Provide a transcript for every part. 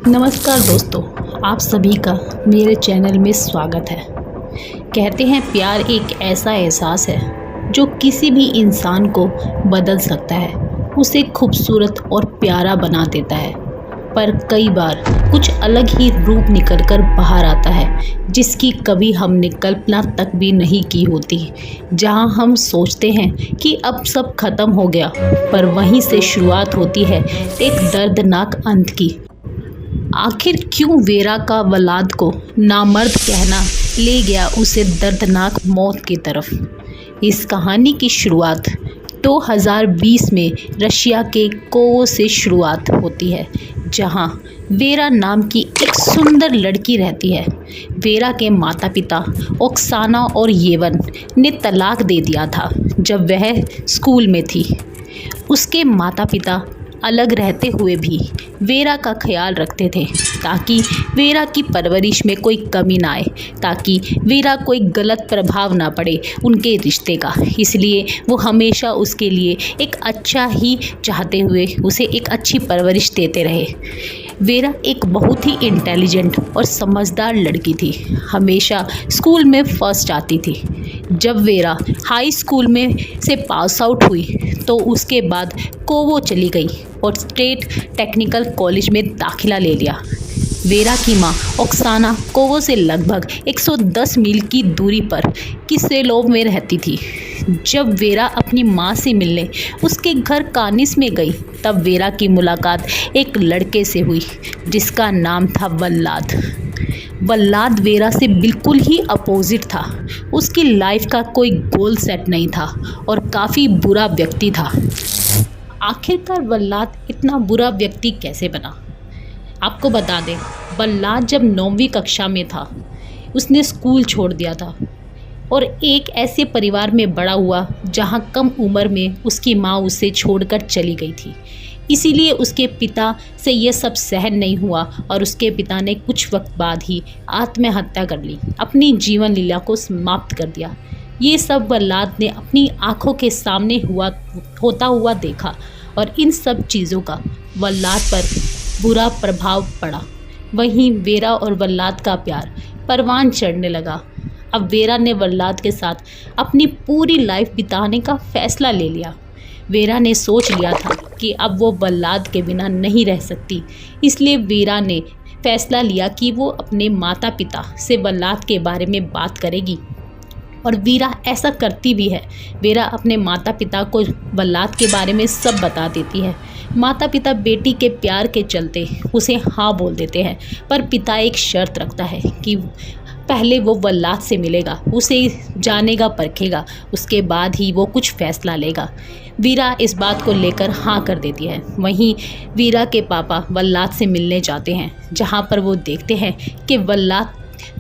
नमस्कार दोस्तों, आप सभी का मेरे चैनल में स्वागत है। कहते हैं प्यार एक ऐसा एहसास है जो किसी भी इंसान को बदल सकता है, उसे खूबसूरत और प्यारा बना देता है। पर कई बार कुछ अलग ही रूप निकल कर बाहर आता है जिसकी कभी हमने कल्पना तक भी नहीं की होती। जहां हम सोचते हैं कि अब सब खत्म हो गया, पर वहीं से शुरुआत होती है एक दर्दनाक अंत की। आखिर क्यों वेरा का वलाद को नामर्द कहना ले गया उसे दर्दनाक मौत की तरफ। इस कहानी की शुरुआत 2020 में रशिया के कोवो से शुरुआत होती है, जहां वेरा नाम की एक सुंदर लड़की रहती है। वेरा के माता पिता ओक्साना और येवन ने तलाक दे दिया था जब वह स्कूल में थी। उसके माता पिता अलग रहते हुए भी वेरा का ख्याल रखते थे ताकि वेरा की परवरिश में कोई कमी ना आए, ताकि वेरा कोई गलत प्रभाव ना पड़े उनके रिश्ते का। इसलिए वो हमेशा उसके लिए एक अच्छा ही चाहते हुए उसे एक अच्छी परवरिश देते रहे। वेरा एक बहुत ही इंटेलिजेंट और समझदार लड़की थी, हमेशा स्कूल में फर्स्ट आती थी। जब वेरा हाई स्कूल में से पास आउट हुई तो उसके बाद कोवो चली गई और स्टेट टेक्निकल कॉलेज में दाखिला ले लिया। वेरा की माँ ओक्साना कोवो से लगभग 110 मील की दूरी पर किसेलोव में रहती थी। जब वेरा अपनी माँ से मिलने उसके घर कानिस में गई, तब वेरा की मुलाकात एक लड़के से हुई जिसका नाम था वल्लाद। वल्लाद वेरा से बिल्कुल ही अपोजिट था। उसकी लाइफ का कोई गोल सेट नहीं था और काफ़ी बुरा व्यक्ति था। आखिरकार वल्लाद इतना बुरा व्यक्ति कैसे बना? आपको बता दें, वल्लाद जब 9वीं कक्षा में था उसने स्कूल छोड़ दिया था और एक ऐसे परिवार में बड़ा हुआ जहां कम उम्र में उसकी माँ उसे छोड़कर चली गई थी। इसीलिए उसके पिता से यह सब सहन नहीं हुआ और उसके पिता ने कुछ वक्त बाद ही आत्महत्या कर ली, अपनी जीवन लीला को समाप्त कर दिया। ये सब वल्लाद ने अपनी आंखों के सामने होता हुआ देखा और इन सब चीज़ों का वल्लाद पर बुरा प्रभाव पड़ा। वहीं वेरा और वल्लाद का प्यार परवान चढ़ने लगा। अब वेरा ने वल्लाद के साथ अपनी पूरी लाइफ बिताने का फैसला ले लिया। वेरा ने सोच लिया था कि अब वो वल्लाद के बिना नहीं रह सकती, इसलिए वेरा ने फैसला लिया कि वो अपने माता पिता से वल्लाद के बारे में बात करेगी और वेरा ऐसा करती भी है। वेरा अपने माता पिता को वल्लाद के बारे में सब बता देती है। माता पिता बेटी के प्यार के चलते उसे हाँ बोल देते हैं, पर पिता एक शर्त रखता है कि पहले वो वल्लाद से मिलेगा, उसे जानेगा, परखेगा, उसके बाद ही वो कुछ फैसला लेगा। वीरा इस बात को लेकर हाँ कर देती है। वहीं वीरा के पापा वल्लाद से मिलने जाते हैं, जहाँ पर वो देखते हैं कि वल्लाद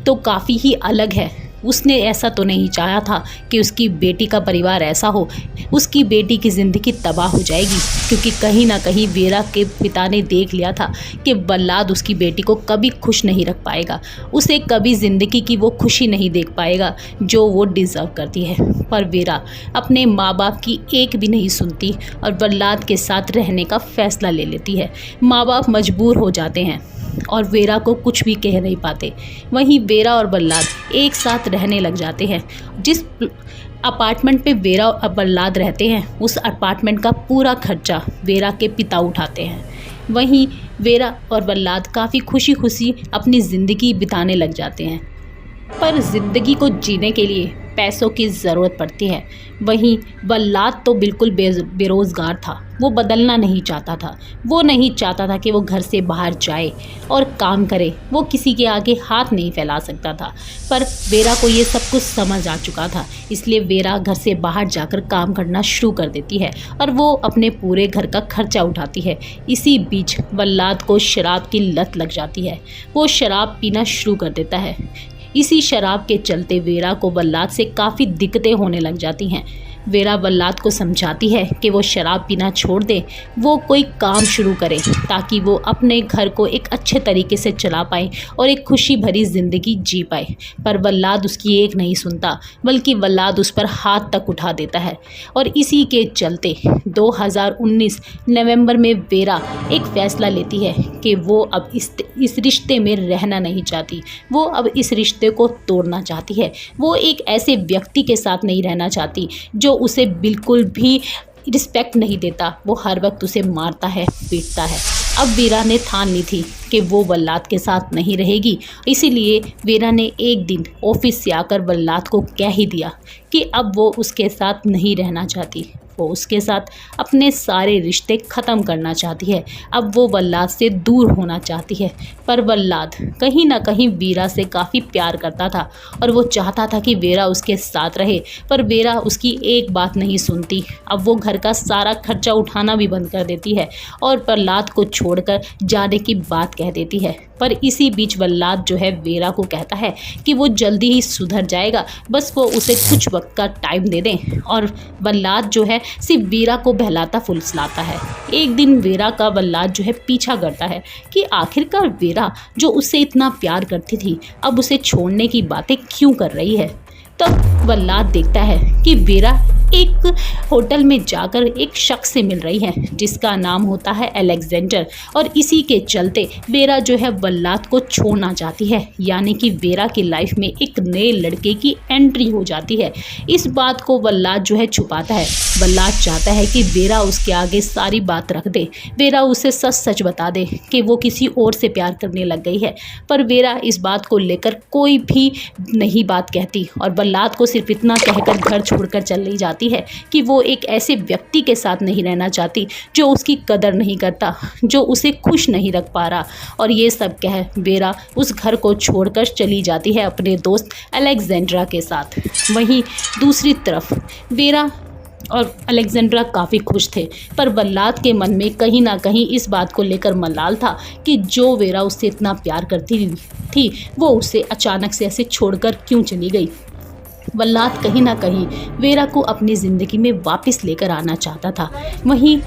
तो काफ़ी ही अलग है। उसने ऐसा तो नहीं चाहा था कि उसकी बेटी का परिवार ऐसा हो, उसकी बेटी की ज़िंदगी तबाह हो जाएगी, क्योंकि कहीं ना कहीं वेरा के पिता ने देख लिया था कि वल्लाद उसकी बेटी को कभी खुश नहीं रख पाएगा, उसे कभी ज़िंदगी की वो खुशी नहीं देख पाएगा जो वो डिज़र्व करती है। पर वेरा अपने माँ बाप की एक भी नहीं सुनती और वल्लाद के साथ रहने का फ़ैसला ले लेती है। माँ बाप मजबूर हो जाते हैं और वेरा को कुछ भी कह नहीं पाते। वहीं वेरा और वल्लाद एक साथ रहने लग जाते हैं। जिस अपार्टमेंट पे वेरा और वल्लाद रहते हैं, उस अपार्टमेंट का पूरा खर्चा वेरा के पिता उठाते हैं। वहीं वेरा और वल्लाद काफ़ी खुशी खुशी अपनी ज़िंदगी बिताने लग जाते हैं। पर ज़िंदगी को जीने के लिए पैसों की ज़रूरत पड़ती है। वहीं वल्लाद तो बिल्कुल बेरोज़गार था, वो बदलना नहीं चाहता था। वो नहीं चाहता था कि वो घर से बाहर जाए और काम करे, वो किसी के आगे हाथ नहीं फैला सकता था। पर वेरा को ये सब कुछ समझ आ चुका था, इसलिए वेरा घर से बाहर जाकर काम करना शुरू कर देती है और वो अपने पूरे घर का खर्चा उठाती है। इसी बीच वल्लाद को शराब की लत लग जाती है, वो शराब पीना शुरू कर देता है। इसी शराब के चलते वेरा को वल्लाद से काफ़ी दिक्कतें होने लग जाती हैं। वेरा वल्लाद को समझाती है कि वो शराब पीना छोड़ दे, वो कोई काम शुरू करे ताकि वो अपने घर को एक अच्छे तरीके से चला पाए और एक खुशी भरी ज़िंदगी जी पाए। पर वल्लाद उसकी एक नहीं सुनता, बल्कि वल्लाद उस पर हाथ तक उठा देता है। और इसी के चलते 2019 नवंबर में वेरा एक फ़ैसला लेती है कि वो अब इस रिश्ते में रहना नहीं चाहती, वो अब इस रिश्ते को तोड़ना चाहती है। वो एक ऐसे व्यक्ति के साथ नहीं रहना चाहती जो उसे बिल्कुल भी रिस्पेक्ट नहीं देता, वो हर वक्त उसे मारता है, पीटता है। अब वेरा ने ठान ली थी कि वो वल्लाद के साथ नहीं रहेगी, इसीलिए वेरा ने एक दिन ऑफिस से आकर वल्लाद को कह ही दिया कि अब वो उसके साथ नहीं रहना चाहती, वो उसके साथ अपने सारे रिश्ते ख़त्म करना चाहती है। अब वो वल्लाद से दूर होना चाहती है। पर वल्लाद कहीं ना कहीं वेरा से काफ़ी प्यार करता था और वो चाहता था कि वेरा उसके साथ रहे, पर वेरा उसकी एक बात नहीं सुनती। अब वो घर का सारा खर्चा उठाना भी बंद कर देती है और वल्लाद को छोड़कर जाने की बात कह देती है। पर इसी बीच वल्लाद जो है वेरा को कहता है कि वो जल्दी ही सुधर जाएगा, बस वो उसे कुछ वक्त का टाइम दे दें। और वल्लाद जो है सिर्फ वेरा को बहलाता फुसलाता है। एक दिन वेरा का वल्लाद जो है पीछा करता है कि आखिरकार वेरा जो उससे इतना प्यार करती थी अब उसे छोड़ने की बातें क्यों कर रही है। तब वल्लाद देखता है कि वेरा एक होटल में जाकर एक शख्स से मिल रही है जिसका नाम होता है अलेक्जेंडर। और इसी के चलते वेरा जो है वल्लाद को छोड़ना चाहती है, यानी कि वेरा की लाइफ में एक नए लड़के की एंट्री हो जाती है। इस बात को वल्लाद जो है छुपाता है। वल्लाद चाहता है कि वेरा उसके आगे सारी बात रख दे, वेरा उसे सच सच बता दे कि वो किसी और से प्यार करने लग गई है। पर वेरा इस बात को लेकर कोई भी नहीं बात कहती और वल्लाद को सिर्फ इतना कहकर घर छोड़कर चली जाती है कि वो एक ऐसे व्यक्ति के साथ नहीं रहना चाहती जो उसकी कदर नहीं करता, जो उसे खुश नहीं रख पा रहा। और ये सब कह वेरा उस घर को छोड़कर चली जाती है अपने दोस्त अलेक्जेंड्रा के साथ। वहीं दूसरी तरफ वेरा और अलेक्जेंड्रा काफ़ी खुश थे, पर वल्लाद के मन में कहीं ना कहीं इस बात को लेकर मलाल था कि जो वेरा उससे इतना प्यार करती थी वो उसे अचानक से ऐसे छोड़कर क्यों चली गई। वल्लाद कहीं ना कहीं वेरा को अपनी ज़िंदगी में वापस लेकर आना चाहता था। वहीं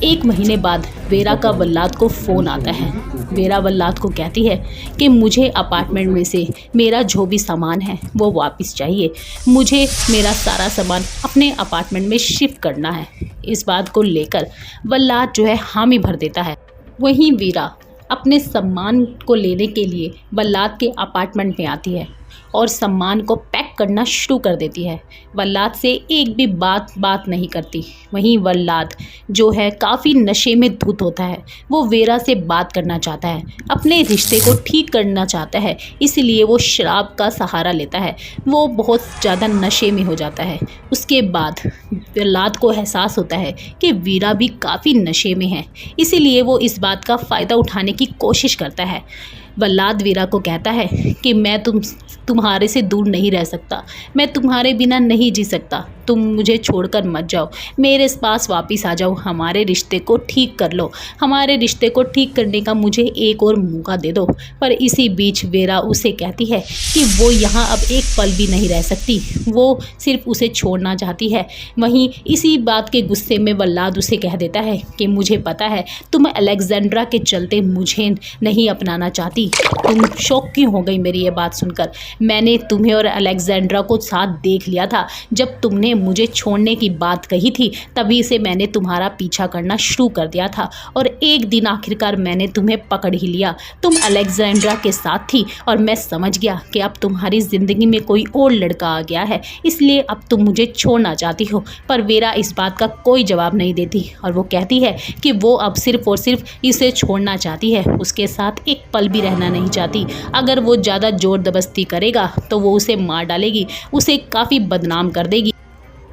एक महीने बाद वेरा का वल्लाद को फ़ोन आता है। वेरा वल्लाद को कहती है कि मुझे अपार्टमेंट में से मेरा जो भी सामान है वो वापस चाहिए, मुझे मेरा सारा सामान अपने अपार्टमेंट में शिफ्ट करना है। इस बात को लेकर वल्लाद जो है हामी भर देता है। वहीं वेरा अपने सामान को लेने के लिए वल्लाद के अपार्टमेंट में आती है और सामान को पैक करना शुरू कर देती है। वल्लाद से एक भी बात नहीं करती। वहीं वल्लाद जो है काफ़ी नशे में धुत होता है। वो वेरा से बात करना चाहता है, अपने रिश्ते को ठीक करना चाहता है, इसलिए वो शराब का सहारा लेता है। वो बहुत ज़्यादा नशे में हो जाता है। उसके बाद वल्लाद को एहसास होता है कि वेरा भी काफ़ी नशे में है, इसीलिए वो इस बात का फ़ायदा उठाने की कोशिश करता है। वल्लाद वेरा को कहता है कि मैं तुम्हारे से दूर नहीं रह सकता, मैं तुम्हारे बिना नहीं जी सकता, तुम मुझे छोड़कर मत जाओ, मेरे पास वापस आ जाओ, हमारे रिश्ते को ठीक कर लो, हमारे रिश्ते को ठीक करने का मुझे एक और मौका दे दो। पर इसी बीच वेरा उसे कहती है कि वो यहाँ अब एक पल भी नहीं रह सकती, वो सिर्फ उसे छोड़ना चाहती है। वहीं इसी बात के गुस्से में वल्लाद उसे कह देता है कि मुझे पता है तुम अलेक्जेंड्रा के चलते मुझे नहीं अपनाना चाहती, तुम शौक क्यों हो गई मेरी ये बात सुनकर। मैंने तुम्हें और अलेक्जेंड्रा को साथ देख लिया था, जब तुमने मुझे छोड़ने की बात कही थी तभी से मैंने तुम्हारा पीछा करना शुरू कर दिया था और एक दिन आखिरकार मैंने तुम्हें पकड़ ही लिया। तुम अलेक्जेंड्रा के साथ थी और मैं समझ गया कि अब तुम्हारी ज़िंदगी में कोई और लड़का आ गया है, इसलिए अब तुम मुझे छोड़ना चाहती हो। पर वेरा इस बात का कोई जवाब नहीं देती और वो कहती है कि वो अब सिर्फ और सिर्फ इसे छोड़ना चाहती है, उसके साथ एक पल भी रहना नहीं चाहती। अगर वो ज़्यादा ज़ोर दबस्ती करेगा तो वो उसे मार डालेगी, उसे काफ़ी बदनाम कर देगी।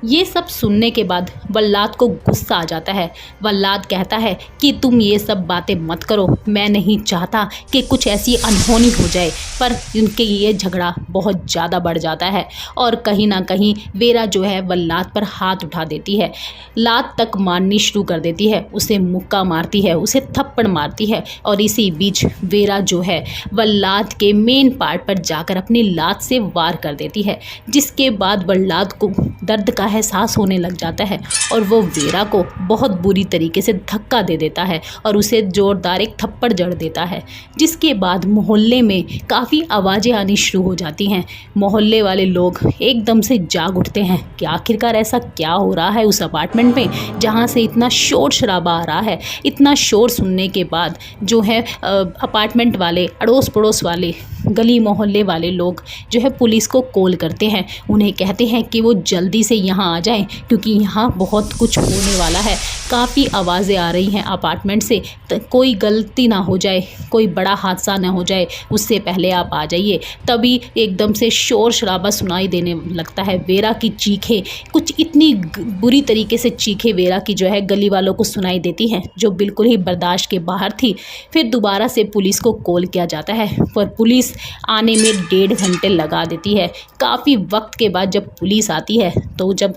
ये सब सुनने के बाद वल्लाद को गुस्सा आ जाता है। वल्लाद कहता है कि तुम ये सब बातें मत करो, मैं नहीं चाहता कि कुछ ऐसी अनहोनी हो जाए। पर उनके ये झगड़ा बहुत ज़्यादा बढ़ जाता है और कहीं ना कहीं वेरा जो है वल्लाद पर हाथ उठा देती है, लात तक मारनी शुरू कर देती है, उसे मुक्का मारती है, उसे थप्पड़ मारती है। और इसी बीच वेरा जो है वल्लाद के मेन पार्ट पर जाकर अपनी लात से वार कर देती है, जिसके बाद वल्लाद को दर्द का एहसास होने लग जाता है और वो वेरा को बहुत बुरी तरीके से धक्का दे देता है और उसे ज़ोरदार एक थप्पड़ जड़ देता है, जिसके बाद मोहल्ले में काफ़ी आवाज़ें आनी शुरू हो जाती हैं। मोहल्ले वाले लोग एकदम से जाग उठते हैं कि आखिरकार ऐसा क्या हो रहा है उस अपार्टमेंट में जहाँ से इतना शोर शराबा आ रहा है। इतना शोर सुनने के बाद जो है अपार्टमेंट वाले, अड़ोस पड़ोस वाले, गली मोहल्ले वाले लोग जो है पुलिस को कॉल करते हैं। उन्हें कहते हैं कि वो जल्दी से यहाँ आ जाएं क्योंकि यहाँ बहुत कुछ होने वाला है। काफ़ी आवाज़ें आ रही हैं अपार्टमेंट से, कोई गलती ना हो जाए, कोई बड़ा हादसा ना हो जाए, उससे पहले आप आ जाइए। तभी एकदम से शोर शराबा सुनाई देने लगता है। वेरा की चीखें, कुछ इतनी बुरी तरीके से चीखें वेरा की जो है गली वालों को सुनाई देती हैं, जो बिल्कुल ही बर्दाश्त के बाहर थी। फिर दोबारा से पुलिस को कॉल किया जाता है, पर पुलिस आने में 1.5 घंटे लगा देती है। काफ़ी वक्त के बाद जब पुलिस आती है तो जब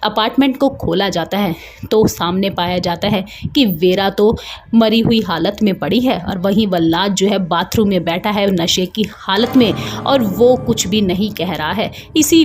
अपार्टमेंट को खोला जाता है तो सामने पाया जाता है कि वेरा तो मरी हुई हालत में पड़ी है और वहीं वल्लाद जो है बाथरूम में बैठा है नशे की हालत में, और वो कुछ भी नहीं कह रहा है। इसी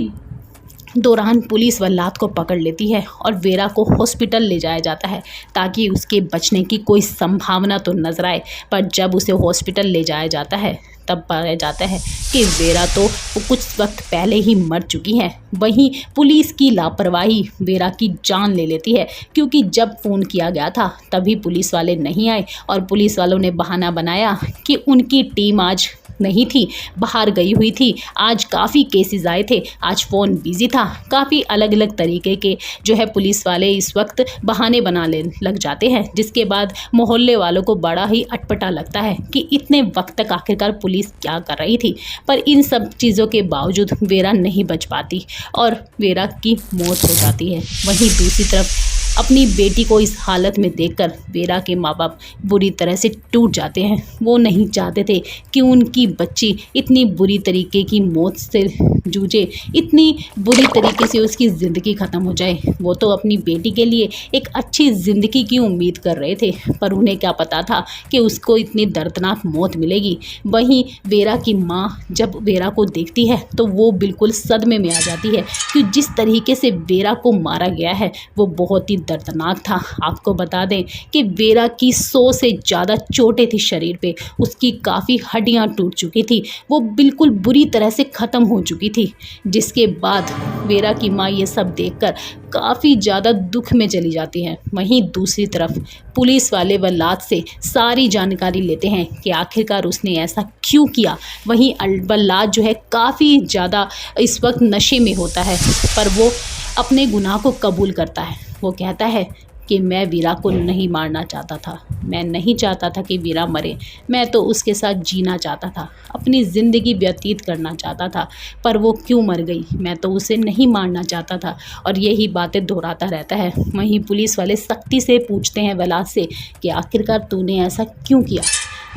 दौरान पुलिस वल्लाद को पकड़ लेती है और वेरा को हॉस्पिटल ले जाया जाता है ताकि उसके बचने की कोई संभावना तो नजर आए। पर जब उसे हॉस्पिटल ले जाया जाता है तब पाया जाता है कि वेरा तो कुछ वक्त पहले ही मर चुकी है। वहीं पुलिस की लापरवाही वेरा की जान ले लेती है, क्योंकि जब फ़ोन किया गया था तभी पुलिस वाले नहीं आए और पुलिस वालों ने बहाना बनाया कि उनकी टीम आज नहीं थी, बाहर गई हुई थी, आज काफ़ी केसेस आए थे, आज फ़ोन बिज़ी था। काफ़ी अलग अलग तरीके के जो है पुलिस वाले इस वक्त बहाने बनाने लग जाते हैं, जिसके बाद मोहल्ले वालों को बड़ा ही अटपटा लगता है कि इतने वक्त तक आखिरकार पुलिस क्या कर रही थी। पर इन सब चीज़ों के बावजूद वेरा नहीं बच पाती और वेरा की मौत हो जाती है। वहीं दूसरी तरफ अपनी बेटी को इस हालत में देखकर वेरा के माँ बाप बुरी तरह से टूट जाते हैं। वो नहीं चाहते थे कि उनकी बच्ची इतनी बुरी तरीके की मौत से जूझे, इतनी बुरी तरीके से उसकी ज़िंदगी ख़त्म हो जाए। वो तो अपनी बेटी के लिए एक अच्छी ज़िंदगी की उम्मीद कर रहे थे, पर उन्हें क्या पता था कि उसको इतनी दर्दनाक मौत मिलेगी। वहीं वेरा की माँ जब वेरा को देखती है तो वो बिल्कुल सदमे में आ जाती है कि जिस तरीके से वेरा को मारा गया है वो बहुत ही दर्दनाक था। आपको बता दें कि वेरा की 100 से ज़्यादा चोटें थी शरीर पे, उसकी काफ़ी हड्डियां टूट चुकी थी, वो बिल्कुल बुरी तरह से ख़त्म हो चुकी थी। जिसके बाद वेरा की माँ ये सब देखकर काफ़ी ज़्यादा दुख में चली जाती हैं। वहीं दूसरी तरफ पुलिस वाले वल्लाद से सारी जानकारी लेते हैं कि आखिरकार उसने ऐसा क्यों किया। वहीं वल्लाद जो है काफ़ी ज़्यादा इस वक्त नशे में होता है, पर वो अपने गुनाह को कबूल करता है। वो कहता है कि मैं वीरा को नहीं मारना चाहता था, मैं नहीं चाहता था कि वीरा मरे, मैं तो उसके साथ जीना चाहता था, अपनी ज़िंदगी व्यतीत करना चाहता था, पर वो क्यों मर गई, मैं तो उसे नहीं मारना चाहता था। और यही बातें दोहराता रहता है। वहीं पुलिस वाले सख्ती से पूछते हैं वल्लाद से कि आखिरकार तूने ऐसा क्यों किया।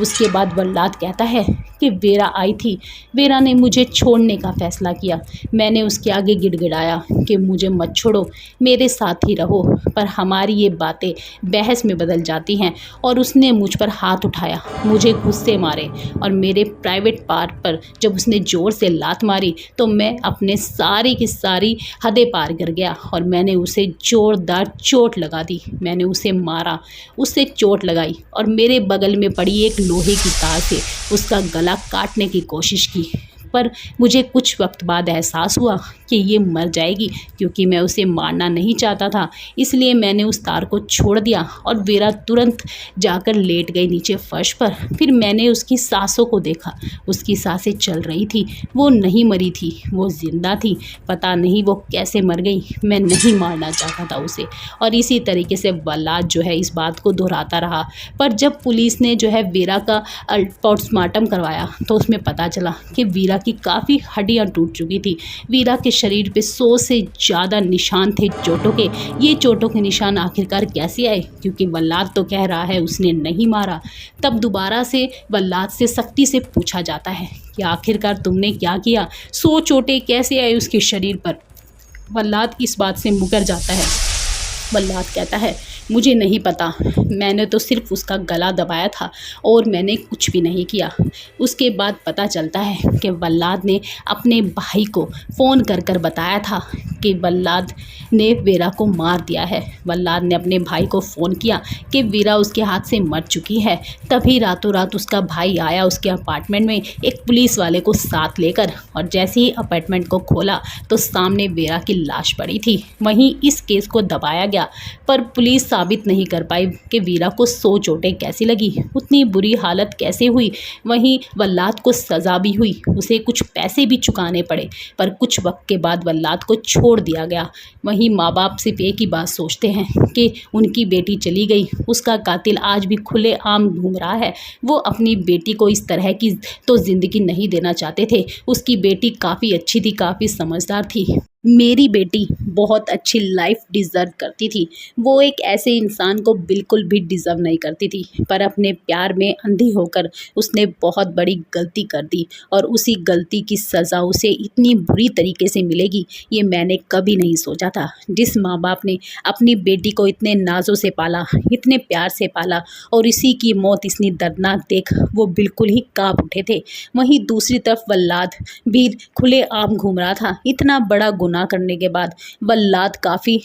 उसके बाद वल्लाद कहता है कि वेरा आई थी, वेरा ने मुझे छोड़ने का फ़ैसला किया, मैंने उसके आगे गिड़गिड़ाया कि मुझे मत छोड़ो, मेरे साथ ही रहो, पर हमारी ये बातें बहस में बदल जाती हैं और उसने मुझ पर हाथ उठाया, मुझे गुस्से मारे और मेरे प्राइवेट पार्ट पर जब उसने ज़ोर से लात मारी तो मैं अपने सारी की सारी हदें पार कर गया और मैंने उसे ज़ोरदार चोट लगा दी। मैंने उसे मारा, उससे चोट लगाई और मेरे बगल में पड़ी एक लोहे की तार से उसका गला काटने की कोशिश की, पर मुझे कुछ वक्त बाद एहसास हुआ कि ये मर जाएगी, क्योंकि मैं उसे मारना नहीं चाहता था, इसलिए मैंने उस तार को छोड़ दिया और वेरा तुरंत जाकर लेट गई नीचे फर्श पर। फिर मैंने उसकी सांसों को देखा, उसकी सांसें चल रही थी, वो नहीं मरी थी, वो जिंदा थी, पता नहीं वो कैसे मर गई, मैं नहीं मारना चाहता था उसे। और इसी तरीके से वल्लाद जो है इस बात को दोहराता रहा। पर जब पुलिस ने जो है वेरा का पोस्टमार्टम करवाया तो उसमें पता चला कि वीरा की काफ़ी हड्डियां टूट चुकी थी। वीरा के शरीर पे 100 से ज़्यादा निशान थे चोटों के। ये चोटों के निशान आखिरकार कैसे आए, क्योंकि वल्लाद तो कह रहा है उसने नहीं मारा। तब दोबारा से वल्लाद से सख्ती से पूछा जाता है कि आखिरकार तुमने क्या किया, 100 चोटें कैसे आई उसके शरीर पर। वल्लाद इस बात से मुकर जाता है। वल्लाद कहता है मुझे नहीं पता, मैंने तो सिर्फ उसका गला दबाया था और मैंने कुछ भी नहीं किया। उसके बाद पता चलता है कि वल्लाद ने अपने भाई को फ़ोन कर कर बताया था कि वल्लाद ने वीरा को मार दिया है। वल्लाद ने अपने भाई को फ़ोन किया कि वीरा उसके हाथ से मर चुकी है। तभी रातों रात उसका भाई आया उसके अपार्टमेंट में एक पुलिस वाले को साथ लेकर, और जैसे ही अपार्टमेंट को खोला तो सामने वीरा की लाश पड़ी थी। वहीं इस केस को दबाया गया, पर पुलिस साबित नहीं कर पाई कि वीरा को 100 चोटें कैसी लगी, उतनी बुरी हालत कैसे हुई। वहीं वल्लाद को सज़ा भी हुई, उसे कुछ पैसे भी चुकाने पड़े, पर कुछ वक्त के बाद वल्लाद को छोड़ दिया गया। वहीं माँ बाप सिर्फ एक ही बात सोचते हैं कि उनकी बेटी चली गई, उसका कातिल आज भी खुलेआम घूम रहा है। वो अपनी बेटी को इस तरह की तो ज़िंदगी नहीं देना चाहते थे। उसकी बेटी काफ़ी अच्छी थी, काफ़ी समझदार थी। मेरी बेटी बहुत अच्छी लाइफ डिज़र्व करती थी। वो एक ऐसे इंसान को बिल्कुल भी डिज़र्व नहीं करती थी, पर अपने प्यार में अंधी होकर उसने बहुत बड़ी गलती कर दी, और उसी गलती की सज़ा उसे इतनी बुरी तरीके से मिलेगी ये मैंने कभी नहीं सोचा था। जिस माँ बाप ने अपनी बेटी को इतने नाज़ों से पाला, इतने प्यार से पाला, और इसी की मौत इतनी दर्दनाक देख वो बिल्कुल ही काँप उठे थे। वहीं दूसरी तरफ वल्लाद भी खुलेआम घूम रहा था। इतना बड़ा गुनाह करने के बाद वल्लाद काफ़ी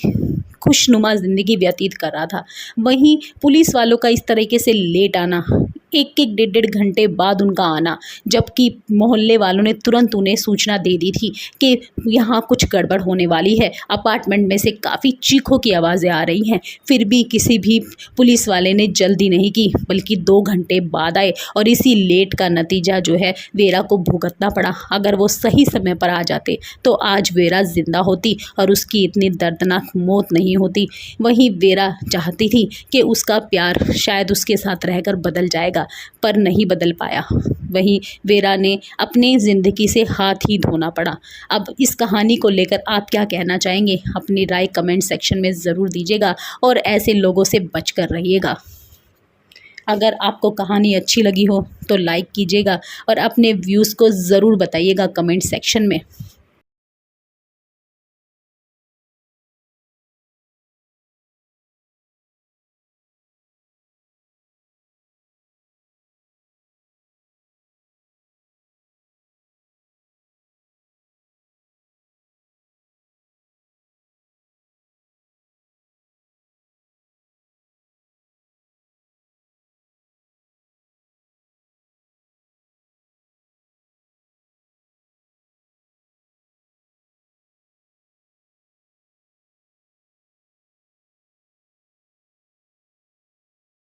खुशनुमा ज़िंदगी व्यतीत कर रहा था। वहीं पुलिस वालों का इस तरीके से लेट आना, एक एक डेढ़ डेढ़ घंटे बाद उनका आना, जबकि मोहल्ले वालों ने तुरंत उन्हें सूचना दे दी थी कि यहाँ कुछ गड़बड़ होने वाली है। अपार्टमेंट में से काफ़ी चीखों की आवाज़ें आ रही हैं, फिर भी किसी भी पुलिस वाले ने जल्दी नहीं की, बल्कि 2 घंटे बाद आए, और इसी लेट का नतीजा जो है वीरा को भुगतना पड़ा। अगर वो सही समय पर आ जाते तो आज वीरा जिंदा होती और उसकी इतनी दर्दनाक मौत नहीं होती। वहीं वीरा चाहती थी कि उसका प्यार शायद उसके साथ रहकर बदल जाएगा, पर नहीं बदल पाया। वहीं वीरा ने अपनी ज़िंदगी से हाथ ही धोना पड़ा। अब इस कहानी को लेकर आप क्या कहना चाहेंगे? अपनी राय कमेंट सेक्शन में ज़रूर दीजिएगा, और ऐसे लोगों से बचकर रहिएगा। अगर आपको कहानी अच्छी लगी हो तो लाइक कीजिएगा, और अपने व्यूज़ को ज़रूर बताइएगा कमेंट सेक्शन में।